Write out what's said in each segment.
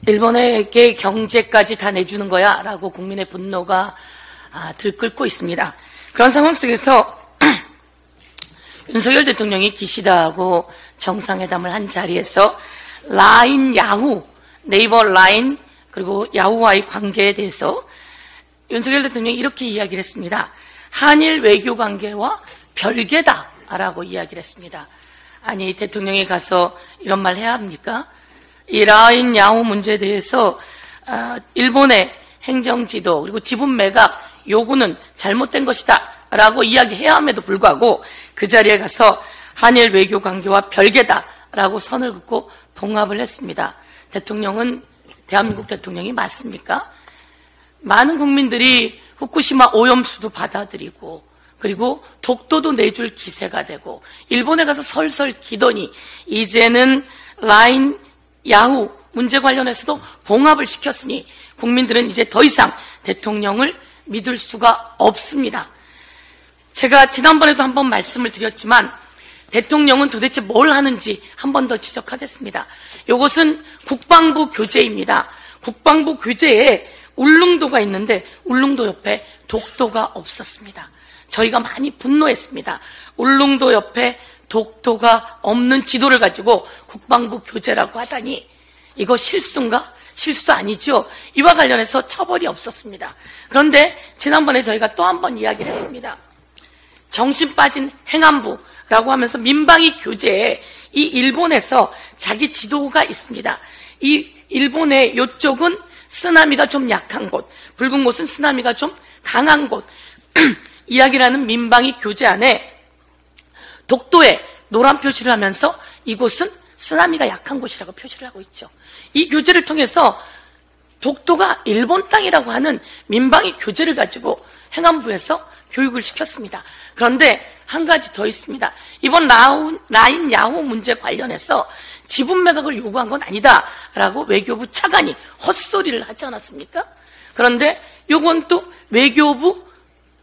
일본에게 경제까지 다 내주는 거야 라고 국민의 분노가 들끓고 있습니다. 그런 상황 속에서 윤석열 대통령이 기시다하고 정상회담을 한 자리에서 라인, 야후, 네이버 라인 그리고 야후와의 관계에 대해서 윤석열 대통령이 이렇게 이야기를 했습니다. 한일 외교 관계와 별개다라고 이야기를 했습니다. 아니, 대통령이 가서 이런 말 해야 합니까? 이 라인, 야후 문제에 대해서 일본의 행정지도 그리고 지분 매각 요구는 잘못된 것이다 라고 이야기해야 함에도 불구하고 그 자리에 가서 한일 외교 관계와 별개다 라고 선을 긋고 봉합을 했습니다. 대통령은 대한민국 대통령이 맞습니까? 많은 국민들이 후쿠시마 오염수도 받아들이고 그리고 독도도 내줄 기세가 되고 일본에 가서 설설 기더니 이제는 라인, 야후 문제 관련해서도 봉합을 시켰으니 국민들은 이제 더 이상 대통령을 믿을 수가 없습니다. 제가 지난번에도 한번 말씀을 드렸지만 대통령은 도대체 뭘 하는지 한 번 더 지적하겠습니다. 이것은 국방부 교재입니다. 국방부 교재에 울릉도가 있는데 울릉도 옆에 독도가 없었습니다. 저희가 많이 분노했습니다. 울릉도 옆에 독도가 없는 지도를 가지고 국방부 교재라고 하다니 이거 실수인가? 실수 아니죠? 이와 관련해서 처벌이 없었습니다. 그런데 지난번에 저희가 또 한 번 이야기를 했습니다. 정신 빠진 행안부라고 하면서 민방위 교재에 이 일본에서 자기 지도가 있습니다. 이 일본의 이쪽은 쓰나미가 좀 약한 곳, 붉은 곳은 쓰나미가 좀 강한 곳 이야기를 하는 민방위 교재 안에 독도에 노란 표시를 하면서 이곳은 쓰나미가 약한 곳이라고 표시를 하고 있죠. 이 교재를 통해서 독도가 일본 땅이라고 하는 민방위 교재를 가지고 행안부에서 교육을 시켰습니다. 그런데 한 가지 더 있습니다. 이번 라인 야후 문제 관련해서 지분 매각을 요구한 건 아니다라고 외교부 차관이 헛소리를 하지 않았습니까? 그런데 요건 또 외교부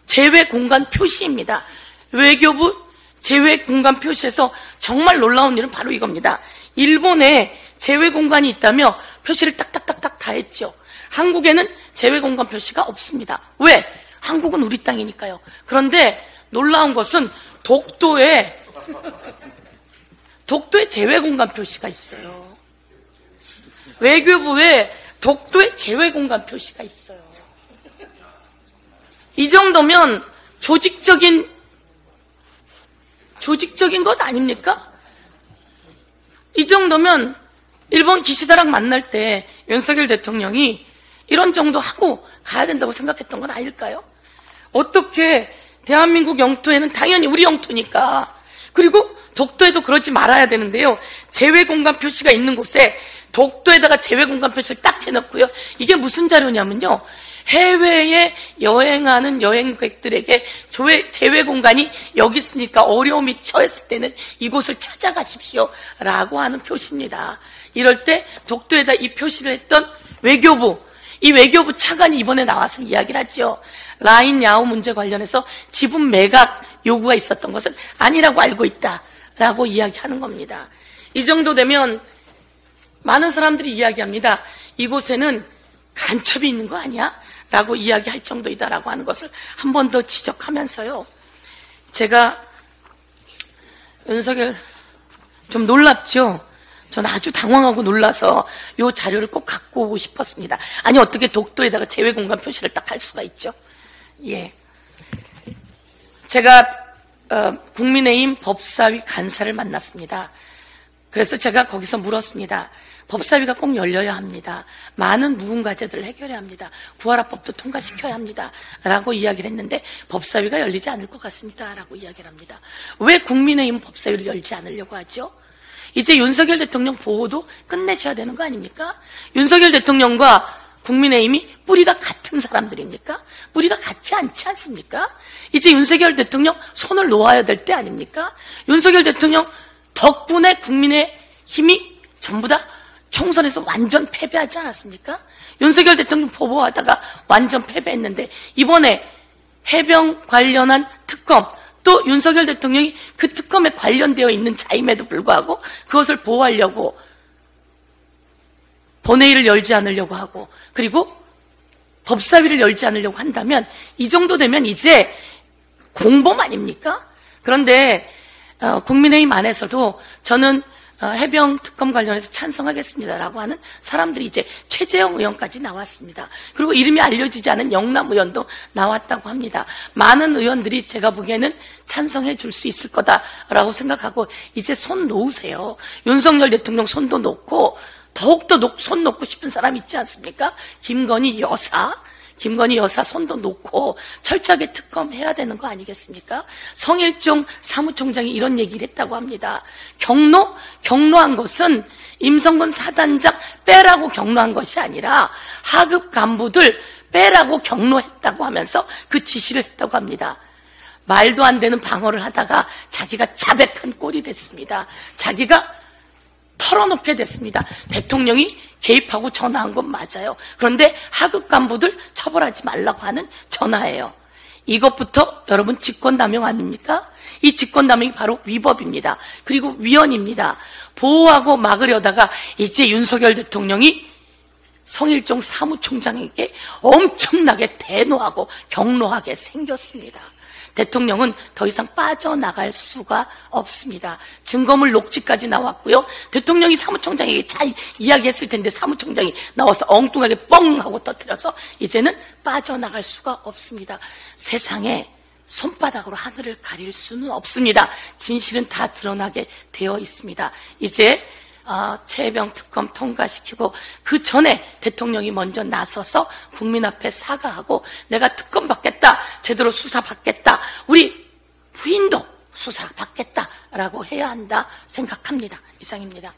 제외 공간 표시입니다. 외교부 제외 공간 표시에서 정말 놀라운 일은 바로 이겁니다. 일본에 제외 공간이 있다며 표시를 딱딱딱딱 다 했죠. 한국에는 제외 공간 표시가 없습니다. 왜? 한국은 우리 땅이니까요. 그런데 놀라운 것은 독도에 제외 공간 표시가 있어요. 외교부에 독도에 제외 공간 표시가 있어요. 이 정도면 조직적인 것 아닙니까? 이 정도면 일본 기시다랑 만날 때 윤석열 대통령이 이런 정도 하고 가야 된다고 생각했던 건 아닐까요? 어떻게 대한민국 영토에는 당연히 우리 영토니까 그리고 독도에도 그러지 말아야 되는데요. 제외공간 표시가 있는 곳에 독도에다가 제외공간 표시를 딱 해놓고요. 이게 무슨 자료냐면요. 해외에 여행하는 여행객들에게 제외공간이 여기 있으니까 어려움이 처했을 때는 이곳을 찾아가십시오 라고 하는 표시입니다. 이럴 때 독도에다 이 표시를 했던 이 외교부 차관이 이번에 나와서 이야기를 하죠. 라인 야후 문제 관련해서 지분 매각 요구가 있었던 것은 아니라고 알고 있다라고 이야기하는 겁니다. 이 정도 되면 많은 사람들이 이야기합니다. 이곳에는 간첩이 있는 거 아니야? 라고 이야기할 정도이다라고 하는 것을 한 번 더 지적하면서요. 제가 윤석열 좀 놀랍죠? 전 아주 당황하고 놀라서 이 자료를 꼭 갖고 오고 싶었습니다. 아니 어떻게 독도에다가 제외공간 표시를 딱 할 수가 있죠? 예, 제가 국민의힘 법사위 간사를 만났습니다. 그래서 제가 거기서 물었습니다. 법사위가 꼭 열려야 합니다. 많은 무궁과제들을 해결해야 합니다. 구하라법도 통과시켜야 합니다. 라고 이야기를 했는데 법사위가 열리지 않을 것 같습니다. 라고 이야기를 합니다. 왜 국민의힘 법사위를 열지 않으려고 하죠? 이제 윤석열 대통령 보호도 끝내셔야 되는 거 아닙니까? 윤석열 대통령과 국민의힘이 뿌리가 같은 사람들입니까? 뿌리가 같지 않지 않습니까? 이제 윤석열 대통령 손을 놓아야 될 때 아닙니까? 윤석열 대통령 덕분에 국민의힘이 전부 다 총선에서 완전 패배하지 않았습니까? 윤석열 대통령 보호하다가 완전 패배했는데 이번에 해병 관련한 특검 또 윤석열 대통령이 그 특검에 관련되어 있는 자임에도 불구하고 그것을 보호하려고 본회의를 열지 않으려고 하고, 그리고 법사위를 열지 않으려고 한다면 이 정도 되면 이제 공범 아닙니까? 그런데 국민의힘 안에서도 저는 해병 특검 관련해서 찬성하겠습니다라고 하는 사람들이 이제 최재형 의원까지 나왔습니다. 그리고 이름이 알려지지 않은 영남 의원도 나왔다고 합니다. 많은 의원들이 제가 보기에는 찬성해 줄 수 있을 거다라고 생각하고 이제 손 놓으세요. 윤석열 대통령 손도 놓고 더욱더 손 놓고 싶은 사람 있지 않습니까? 김건희 여사 손도 놓고 철저하게 특검해야 되는 거 아니겠습니까? 성일종 사무총장이 이런 얘기를 했다고 합니다. 경로한 것은 임성근 사단장 빼라고 경로한 것이 아니라 하급 간부들 빼라고 경로했다고 하면서 그 지시를 했다고 합니다. 말도 안 되는 방어를 하다가 자기가 자백한 꼴이 됐습니다. 자기가 털어놓게 됐습니다. 대통령이 개입하고 전화한 건 맞아요. 그런데 하급 간부들 처벌하지 말라고 하는 전화예요. 이것부터 여러분 직권남용 아닙니까? 이 직권남용이 바로 위법입니다. 그리고 위헌입니다. 보호하고 막으려다가 이제 윤석열 대통령이 성일종 사무총장에게 엄청나게 대노하고 경로하게 생겼습니다. 대통령은 더 이상 빠져나갈 수가 없습니다. 증거물 녹취까지 나왔고요. 대통령이 사무총장에게 잘 이야기했을 텐데 사무총장이 나와서 엉뚱하게 뻥 하고 터뜨려서 이제는 빠져나갈 수가 없습니다. 세상에 손바닥으로 하늘을 가릴 수는 없습니다. 진실은 다 드러나게 되어 있습니다. 이제 최혜병 특검 통과시키고 그 전에 대통령이 먼저 나서서 국민 앞에 사과하고 내가 특검 받겠다, 제대로 수사 받겠다, 우리 부인도 수사 받겠다라고 해야 한다 생각합니다. 이상입니다.